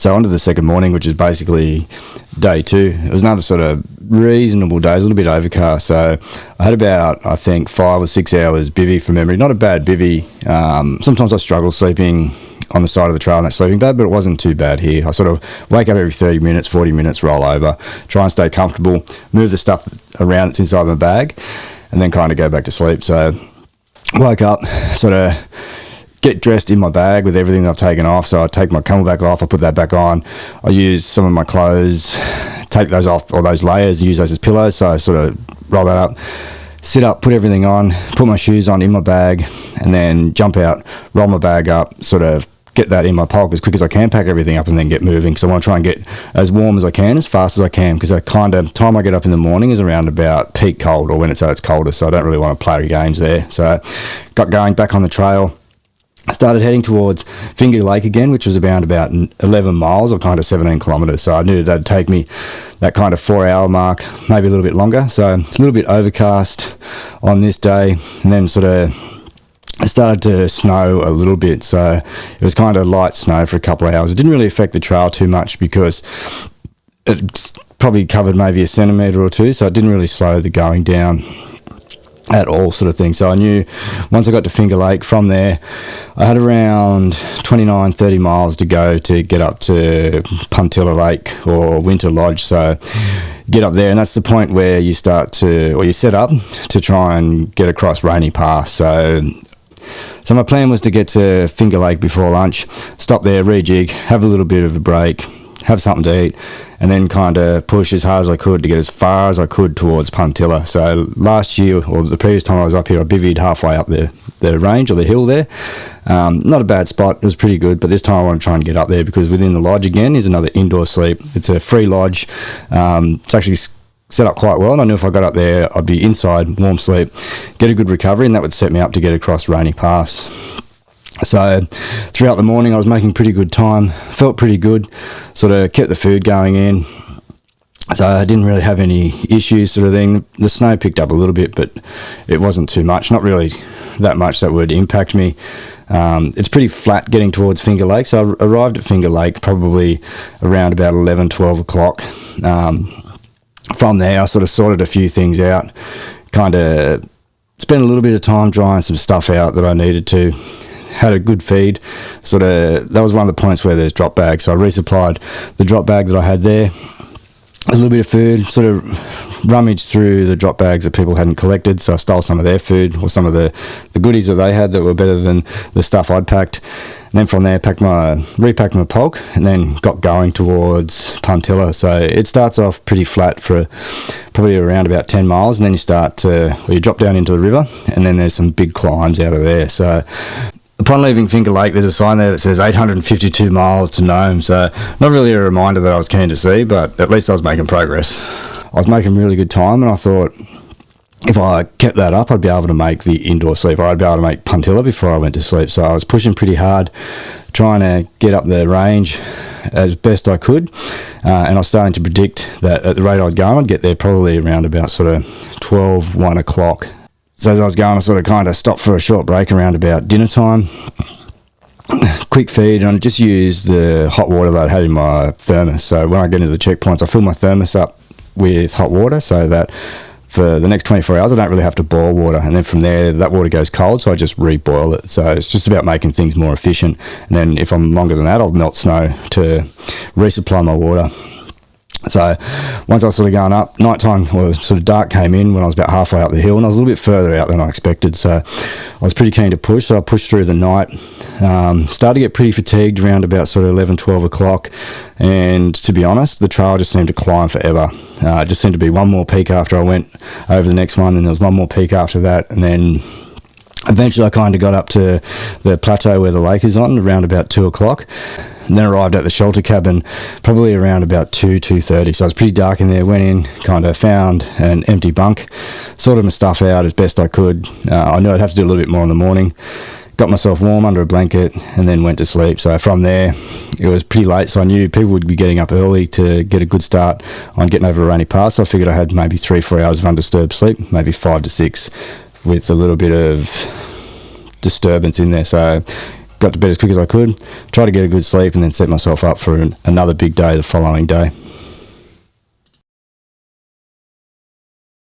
So on to the second morning, which is basically day 2. It was another sort of reasonable day. It was a little bit overcast. So I had about, I think, 5 or 6 hours bivvy from memory. Not a bad bivvy. Sometimes I struggle sleeping on the side of the trail in that sleeping bag, but it wasn't too bad here. I sort of wake up every 30 minutes, 40 minutes, roll over, try and stay comfortable, move the stuff around that's inside my bag, and then kind of go back to sleep. So woke up, sort of get dressed in my bag with everything that I've taken off. So I take my camelback off, I put that back on. I use some of my clothes, take those off, or those layers, use those as pillows. So I sort of roll that up, sit up, put everything on, put my shoes on in my bag, and then jump out, roll my bag up, sort of get that in my pocket as quick as I can, pack everything up and then get moving. So I want to try and get as warm as I can, as fast as I can, because the kind of time I get up in the morning is around about peak cold, or when it's at its coldest. So I don't really want to play games there. So got going back on the trail. I started heading towards Finger Lake again, which was about 11 miles or kind of 17 kilometres. So I knew that'd take me that kind of 4-hour mark, maybe a little bit longer. So it's a little bit overcast on this day, and then sort of it started to snow a little bit. So it was kind of light snow for a couple of hours. It didn't really affect the trail too much because it probably covered maybe a centimetre or two. So it didn't really slow the going down at all, sort of thing. So I knew once I got to Finger Lake, from there I had around 29-30 miles to go to get up to Puntilla Lake or Winter Lodge. So get up there, and that's the point where you start to, or you set up to try and get across Rainy Pass. So my plan was to get to Finger Lake before lunch, stop there, rejig, have a little bit of a break, have something to eat, and then kind of push as hard as I could to get as far as I could towards Puntilla. So last year, or the previous time I was up here, I bivvied halfway up the range or the hill there. Not a bad spot, it was pretty good, but this time I want to try and get up there because within the lodge again is another indoor sleep. It's a free lodge. It's actually set up quite well, and I knew if I got up there I'd be inside, warm sleep, get a good recovery, and that would set me up to get across Rainy Pass. So throughout the morning I was making pretty good time, felt pretty good, sort of kept the food going in, so I didn't really have any issues, sort of thing. The snow picked up a little bit, but it wasn't too much, not really that much that would impact me. It's pretty flat getting towards Finger Lake, so I arrived at Finger Lake probably around about 11-12 o'clock. From there I sort of sorted a few things out, kind of spent a little bit of time drying some stuff out that I needed to. Had a good feed, sort of. That was one of the points where there's drop bags, so I resupplied the drop bag that I had there, a little bit of food, sort of rummaged through the drop bags that people hadn't collected, so I stole some of their food or some of the goodies that they had that were better than the stuff I'd packed. And then from there repacked my polk, and then got going towards Puntilla. So it starts off pretty flat for probably around about 10 miles, and then you drop down into the river, and then there's some big climbs out of there. So upon leaving Finger Lake, there's a sign there that says 852 miles to Nome, so not really a reminder that I was keen to see, but at least I was making progress. I was making really good time, and I thought if I kept that up, I'd be able to make the indoor sleep, or I'd be able to make Puntilla before I went to sleep. So I was pushing pretty hard, trying to get up the range as best I could, and I was starting to predict that at the rate I'd go, I'd get there probably around about sort of 1 o'clock. So as I was going, I sort of kind of stopped for a short break around about dinner time. Quick feed, and I just used the hot water that I had in my thermos. So when I get into the checkpoints, I fill my thermos up with hot water so that for the next 24 hours I don't really have to boil water, and then from there that water goes cold, so I just reboil it. So it's just about making things more efficient, and then if I'm longer than that, I'll melt snow to resupply my water. So once I was sort of going up, nighttime, or sort of dark came in when I was about halfway up the hill, and I was a little bit further out than I expected, so I was pretty keen to push, so I pushed through the night. Started to get pretty fatigued around about sort of 11-12 o'clock, and to be honest, the trail just seemed to climb forever. It just seemed to be one more peak after I went over the next one, and there was one more peak after that, and then eventually I kind of got up to the plateau where the lake is on around about 2 o'clock. And then arrived at the shelter cabin probably around about 2:30. So it was pretty dark in there. Went in, kind of found an empty bunk, sorted my stuff out as best I could. I knew I'd have to do a little bit more in the morning. Got myself warm under a blanket, and then went to sleep. So from there, it was pretty late, so I knew people would be getting up early to get a good start on getting over Rainy Pass. So I figured I had maybe 3-4 hours of undisturbed sleep, maybe 5 to 6, with a little bit of disturbance in there. So got to bed as quick as I could, tried to get a good sleep, and then set myself up for another big day the following day.